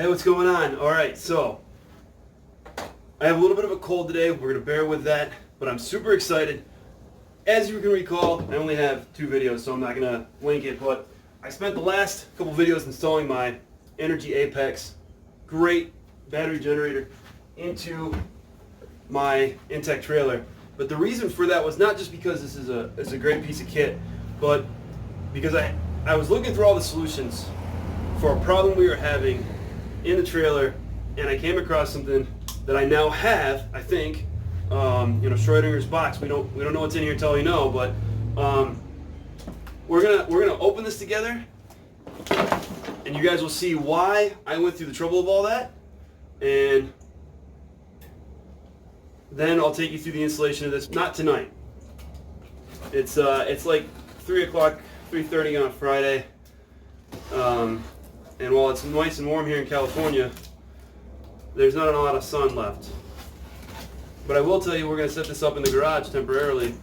Hey, what's going on? All right, so I have a little bit of a cold today. We're going to bear with that, but I'm super excited. As you can recall, I only have 2 videos, so I'm not going to link it, but I spent the last couple videos installing my Energy Apex, great battery generator, into my Intech trailer. But the reason for that was not just because this is a great piece of kit, but because I was looking through all the solutions for a problem we were having in the trailer, and I came across something that I now have, I think, Schrodinger's box. We don't know what's in here until we know, but we're gonna open this together, and you guys will see why I went through the trouble of all that, and then I'll take you through the installation of this. Not tonight. It's like 3 o'clock, 3:30 on a Friday. And while it's nice and warm here in California, there's not a lot of sun left. But I will tell you, we're going to set this up in the garage temporarily,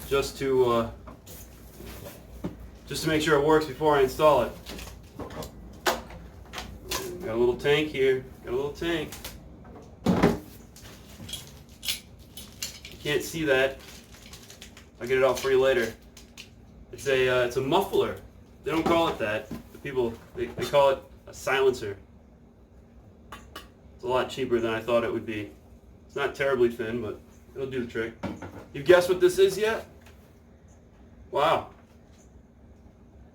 just to make sure it works before I install it. Got a little tank here. Got a little tank. You can't see that. I'll get it out for you later. It's a muffler. They don't call it that. The people, they call it a silencer. It's a lot cheaper than I thought it would be. It's not terribly thin, but it'll do the trick. You guessed what this is yet? Wow.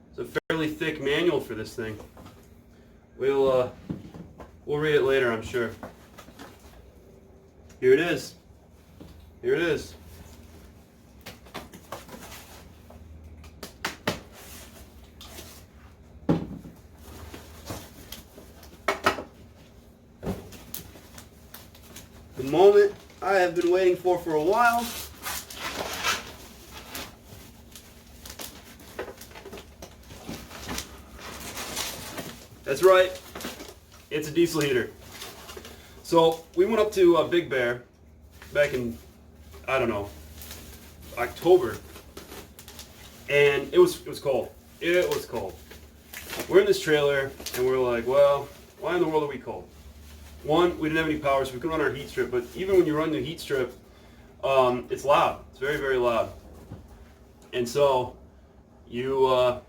It's a fairly thick manual for this thing. We'll read it later, I'm sure. Here it is. Here it is. The moment I have been waiting for a while. That's right, it's a diesel heater. So we went up to Big Bear back in, I don't know, October, and it was cold. It was cold. We're in this trailer, and we're like, well, why in the world are we cold? One, we didn't have any power, so we couldn't run our heat strip. But even when you run the heat strip, it's loud. It's very, very loud. And so you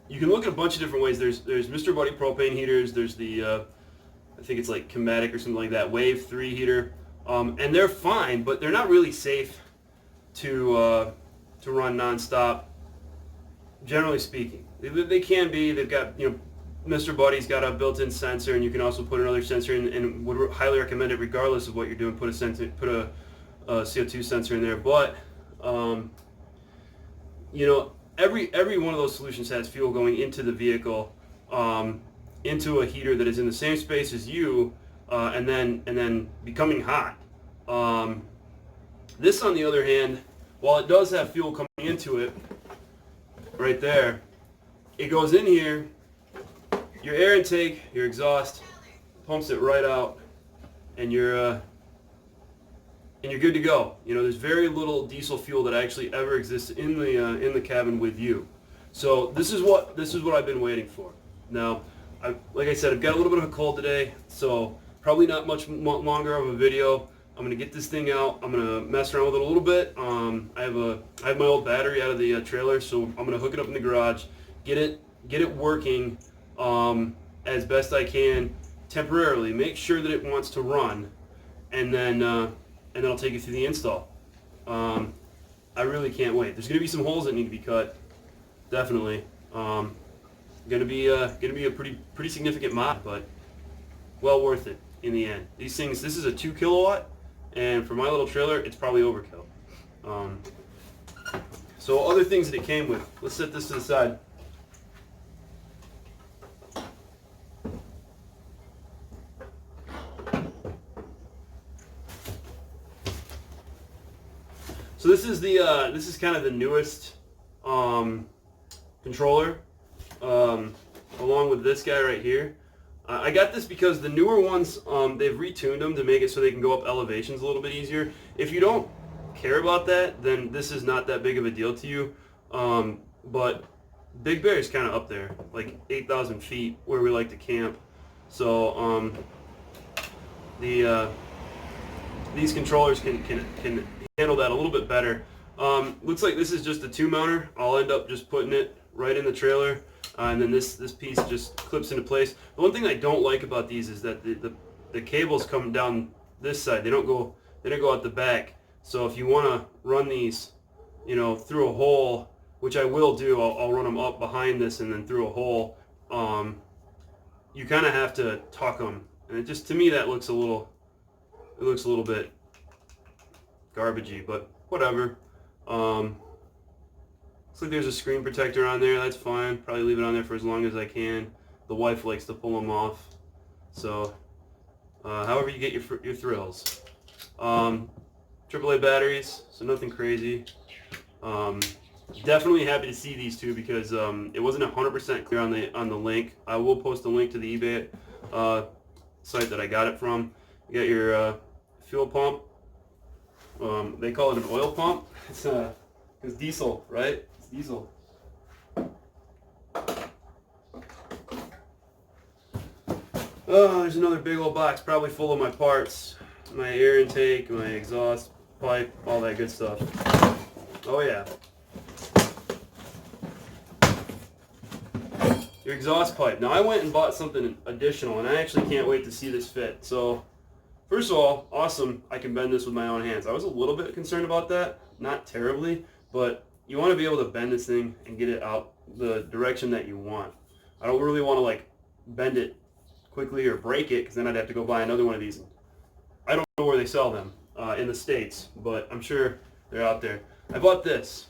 can look at a bunch of different ways. There's Mr. Buddy propane heaters. There's the I think it's like Chematic or something like that, Wave 3 heater, and they're fine, but they're not really safe to run nonstop. Generally speaking, they can be. They've got Mr. Buddy's got a built-in sensor, and you can also put another sensor in, and would highly recommend it regardless of what you're doing. Put a CO2 sensor in there. But every one of those solutions has fuel going into the vehicle, into a heater that is in the same space as you, and then becoming hot. This, on the other hand, while it does have fuel coming into it, right there, it goes in here. Your air intake, your exhaust, pumps it right out, and you're good to go. There's very little diesel fuel that actually ever exists in the cabin with you. So this is what I've been waiting for. Now, like I said, I've got a little bit of a cold today, so probably not much longer of a video. I'm gonna get this thing out. I'm gonna mess around with it a little bit. I have my old battery out of the trailer, so I'm gonna hook it up in the garage, get it working as best I can temporarily. Make sure that it wants to run, and then I'll take you through the install. I really can't wait. There's gonna be some holes that need to be cut, definitely. Gonna be a pretty significant mod, but well worth it in the end. These things. This is a 2 kilowatt, and for my little trailer, it's probably overkill. So other things that it came with. Let's set this to the side. So this is kind of the newest controller, along with this guy right here. I got this because the newer ones, they've retuned them to make it so they can go up elevations a little bit easier. If you don't care about that, then this is not that big of a deal to you. But Big Bear is kind of up there, like 8,000 feet where we like to camp. So these controllers can handle that a little bit better. Looks like this is just a 2-mounter. I'll end up just putting it right in the trailer, and then this piece just clips into place. The one thing I don't like about these is that the cables come down this side. They don't go out the back. So if you want to run these, through a hole, which I will do, I'll run them up behind this and then through a hole. You kind of have to tuck them, and it just, to me, that looks a little bit garbagey, but whatever. Looks like there's a screen protector on there. That's fine. Probably leave it on there for as long as I can. The wife likes to pull them off. So, however you get your thrills. AAA batteries, so nothing crazy. Definitely happy to see these two because it wasn't 100% clear on the link. I will post a link to the eBay site that I got it from. You got your fuel pump. They call it an oil pump. It's diesel, right? It's diesel. Oh, there's another big old box, probably full of my parts. My air intake, my exhaust pipe, all that good stuff. Oh yeah. Your exhaust pipe. Now I went and bought something additional, and I actually can't wait to see this fit. So, first of all, awesome, I can bend this with my own hands. I was a little bit concerned about that, not terribly, but you want to be able to bend this thing and get it out the direction that you want. I don't really want to like bend it quickly or break it, because then I'd have to go buy another one of these. I don't know where they sell them in the States, but I'm sure they're out there. I bought this.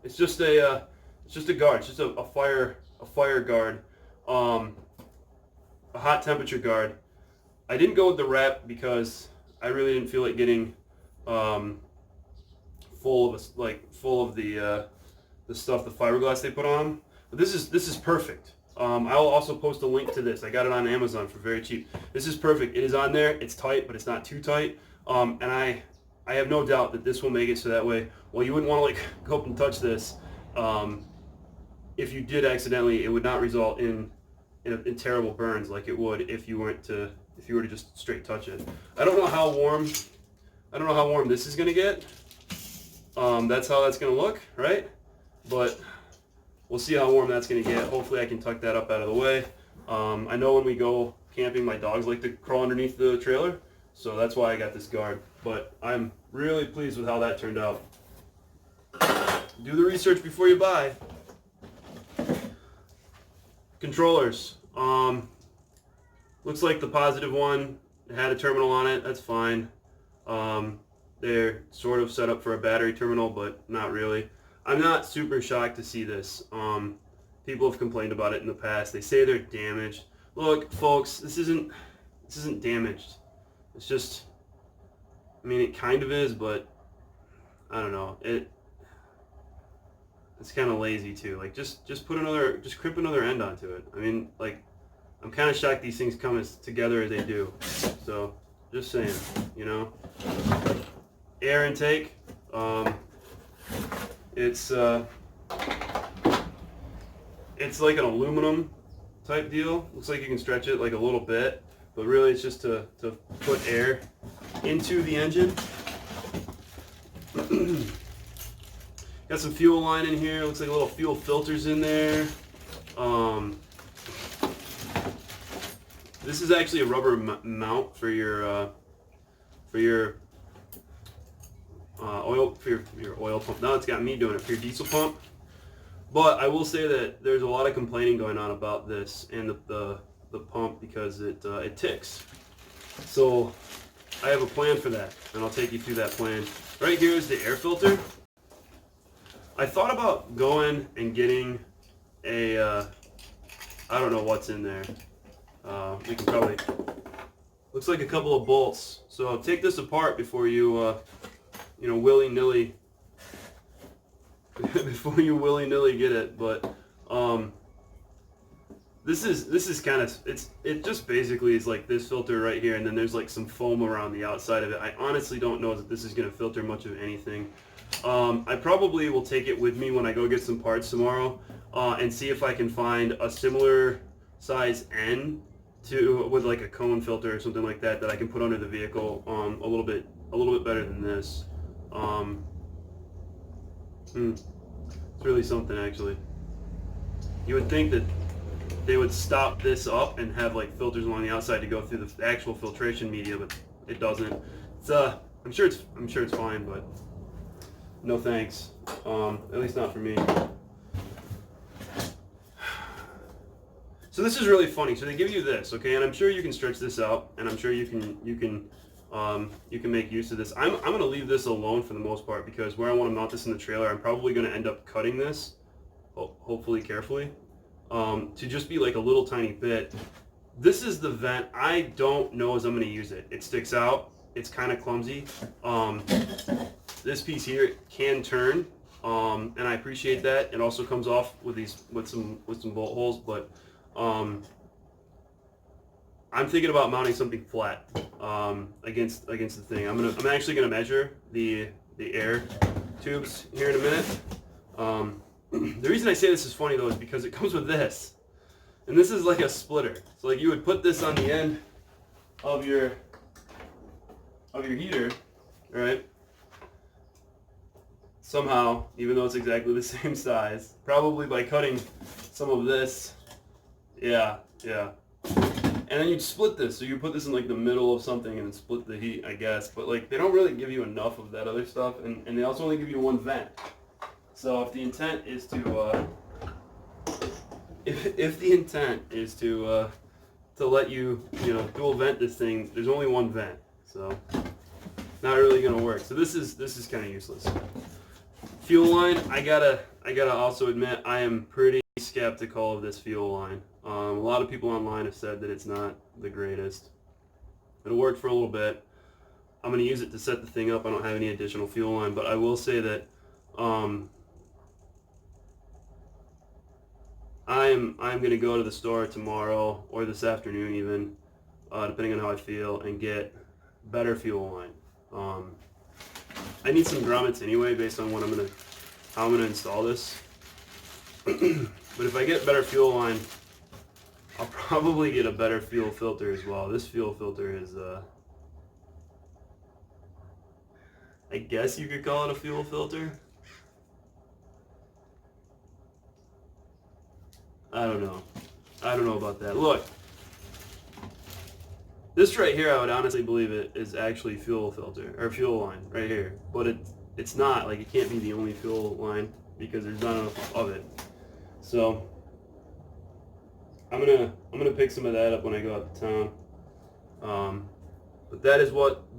It's just a guard. It's just a fire guard, a hot temperature guard. I didn't go with the wrap because I really didn't feel like getting full of the stuff, the fiberglass they put on them. But this is perfect. I'll also post a link to this. I got it on Amazon for very cheap. This is perfect. It is on there. It's tight, but it's not too tight. And I have no doubt that this will make it so that way, well, you wouldn't want to like go up and touch this. If you did accidentally, it would not result in terrible burns like it would if you were to just straight touch it. I don't know how warm this is gonna get. That's how that's gonna look, right? But we'll see how warm that's going to get. Hopefully I can tuck that up out of the way. I know when we go camping, my dogs like to crawl underneath the trailer, so that's why I got this guard. But I'm really pleased with how that turned out. Do the research before you buy. Controllers. Looks like the positive one had a terminal on it. That's fine. They're sort of set up for a battery terminal, but not really. I'm not super shocked to see this. People have complained about it in the past. They say they're damaged. Look, folks, this isn't damaged. It's just, I mean, it kind of is, but I don't know. It's kind of lazy too. Like, just crimp another end onto it. I mean, like, I'm kind of shocked these things come as together as they do. So, just saying, Air intake. It's like an aluminum type deal. Looks like you can stretch it like a little bit, but really it's just to put air into the engine. Got some fuel line in here. Looks like little fuel filters in there. This is actually a rubber mount for your oil pump. Now it's got me doing it for your diesel pump. But I will say that there's a lot of complaining going on about this and the pump because it ticks. So I have a plan for that, and I'll take you through that plan. Right here is the air filter. I thought about going and getting a I don't know what's in there. We can probably, looks like a couple of bolts. So take this apart before you willy-nilly get it. But this is kind of, it just basically is like this filter right here, and then there's like some foam around the outside of it. I honestly don't know that this is going to filter much of anything. I probably will take it with me when I go get some parts tomorrow, and see if I can find a similar size N with like a cone filter or something like that I can put under the vehicle, a little bit better than this. It's really something, actually. You would think that they would stop this up and have like filters along the outside to go through the actual filtration media, but it doesn't. It's I'm sure it's fine, but no thanks. At least not for me. So this is really funny. So they give you this, okay, and I'm sure you can stretch this out, and I'm sure you can make use of this. I'm going to leave this alone for the most part, because where I want to mount this in the trailer, I'm probably going to end up cutting this, hopefully carefully, to just be like a little tiny bit. This is the vent. I don't know as I'm going to use it. It sticks out. It's kind of clumsy. This piece here can turn, and I appreciate that. It also comes off with some bolt holes, but I'm thinking about mounting something flat against the thing. I'm actually gonna measure the air tubes here in a minute. The reason I say this is funny though is because it comes with this, and this is like a splitter. So like you would put this on the end of your heater, right? Somehow, even though it's exactly the same size, probably by cutting some of this. Yeah. And then you'd split this, so you put this in like the middle of something and split the heat, I guess. But like they don't really give you enough of that other stuff, and they also only give you one vent. So if the intent is to if the intent is to let you dual vent this thing, there's only one vent, so not really gonna work. So this is kind of useless. Fuel line, I gotta also admit I am pretty skeptical of this fuel line. A lot of people online have said that it's not the greatest. It'll work for a little bit. I'm going to use it to set the thing up. I don't have any additional fuel line, but I will say that I'm going to go to the store tomorrow or this afternoon even, depending on how I feel, and get better fuel line. I need some grommets anyway based on how I'm going to install this. But if I get better fuel line, I'll probably get a better fuel filter as well. This fuel filter is, I guess you could call it a fuel filter. I don't know about that. Look, this right here, I would honestly believe it is actually fuel filter, or fuel line right here. But it's not, like it can't be the only fuel line because there's not enough of it. So I'm gonna pick some of that up when I go out to town. But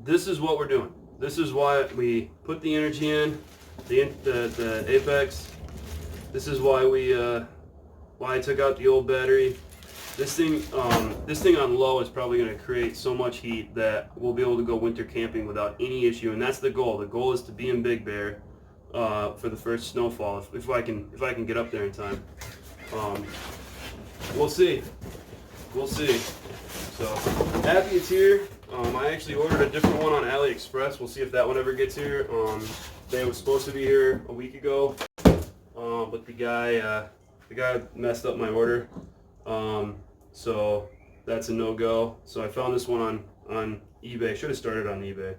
this is what we're doing. This is why we put the energy in the Apex. This is why why I took out the old battery. This thing on low is probably going to create so much heat that we'll be able to go winter camping without any issue, and that's the goal. The goal is to be in Big Bear for the first snowfall if I can get up there in time. We'll see. So happy it's here. I actually ordered a different one on AliExpress. We'll see if that one ever gets here. They was supposed to be here a week ago, but the guy messed up my order. So that's a no-go. So I found this one on eBay. Should have started on eBay.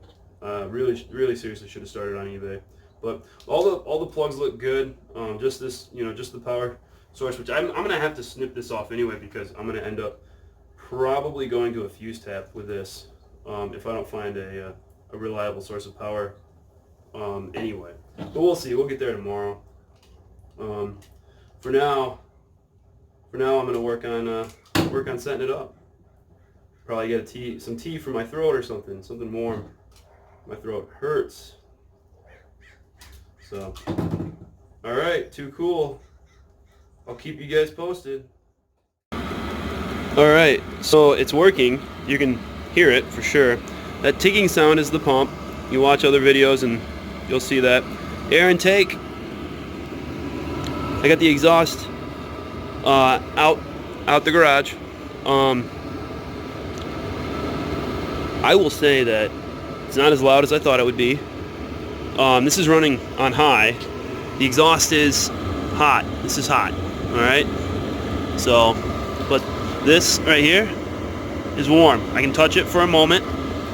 Really seriously should have started on eBay. But all the plugs look good. Just this, just the power source, which I'm gonna have to snip this off anyway because I'm gonna end up probably going to a fuse tap with this if I don't find a reliable source of power anyway. But we'll see. We'll get there tomorrow. For now, I'm gonna work on setting it up. Probably get some tea for my throat or something warm. My throat hurts. So, all right, too cool. I'll keep you guys posted. All right, so it's working. You can hear it for sure. That ticking sound is the pump. You watch other videos and you'll see that. Air intake. I got the exhaust out the garage. I will say that it's not as loud as I thought it would be. This is running on high. The exhaust is hot. This is hot. All right. So, but this right here is warm. I can touch it for a moment.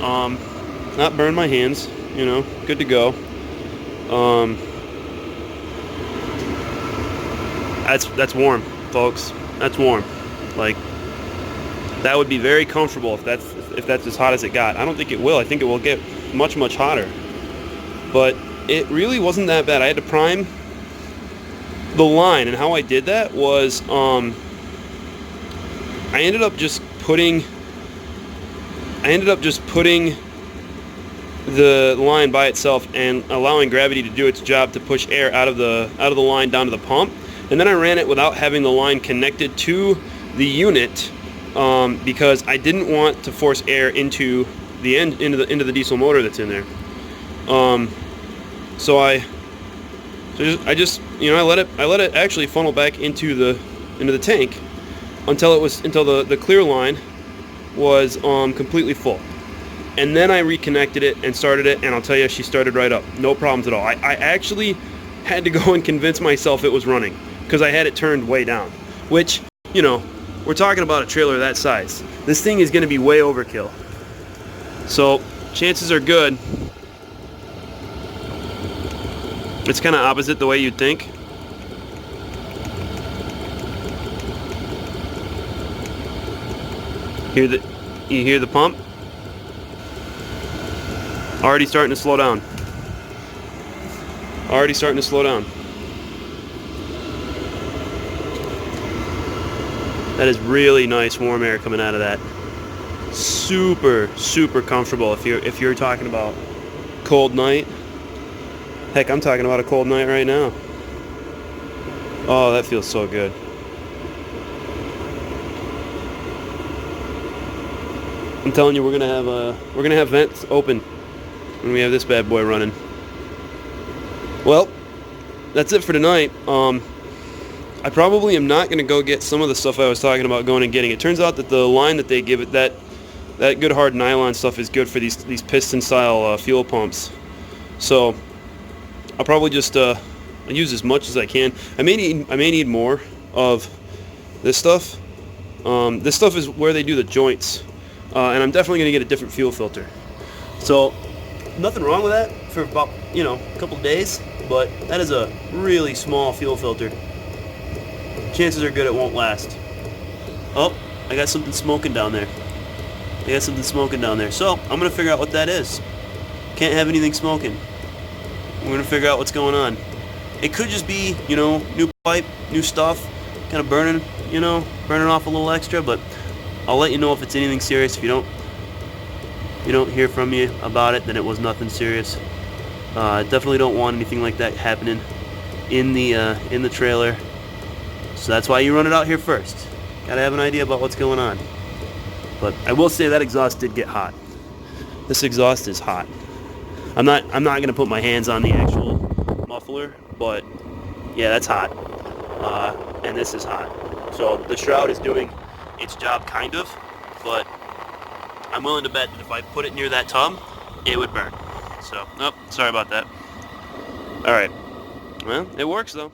Not burn my hands. You know, good to go. That's warm, folks. That's warm. Like, that would be very comfortable if that's as hot as it got. I don't think it will. I think it will get much, much hotter. But it really wasn't that bad. I had to prime the line, and how I did that was I ended up just putting the line by itself and allowing gravity to do its job to push air out of the line down to the pump. And then I ran it without having the line connected to the unit, because I didn't want to force air into the diesel motor that's in there. So I just I let it actually funnel back into the tank until the clear line was completely full. And then I reconnected it and started it, and I'll tell you, she started right up. No problems at all. I actually had to go and convince myself it was running, because I had it turned way down. Which, we're talking about a trailer that size. This thing is going to be way overkill. So, chances are good. It's kind of opposite the way you'd think. You hear the pump? Already starting to slow down. Already starting to slow down. That is really nice warm air coming out of that. Super, super comfortable if you're talking about cold night. Heck, I'm talking about a cold night right now. Oh, that feels so good. I'm telling you, we're gonna have vents open when we have this bad boy running. Well, that's it for tonight. I probably am not going to go get some of the stuff I was talking about going and getting. It turns out that the line that they give it, that good hard nylon stuff, is good for these piston style fuel pumps. So I'll probably just use as much as I can. I may need more of this stuff. This stuff is where they do the joints, and I'm definitely going to get a different fuel filter. So nothing wrong with that for about a couple of days, but that is a really small fuel filter. Chances are good it won't last. Oh, I got something smoking down there. So I'm gonna figure out what that is. Can't have anything smoking. We're gonna figure out what's going on. It could just be, new pipe, new stuff, kind of burning off a little extra. But I'll let you know if it's anything serious. If you don't hear from me about it, then it was nothing serious. Definitely don't want anything like that happening in the trailer. So that's why you run it out here first. Gotta have an idea about what's going on. But I will say that exhaust did get hot. This exhaust is hot. I'm not gonna put my hands on the actual muffler, but yeah, that's hot. And this is hot. So the shroud is doing its job kind of, but I'm willing to bet that if I put it near that tub, it would burn. So, sorry about that. All right. Well, it works though.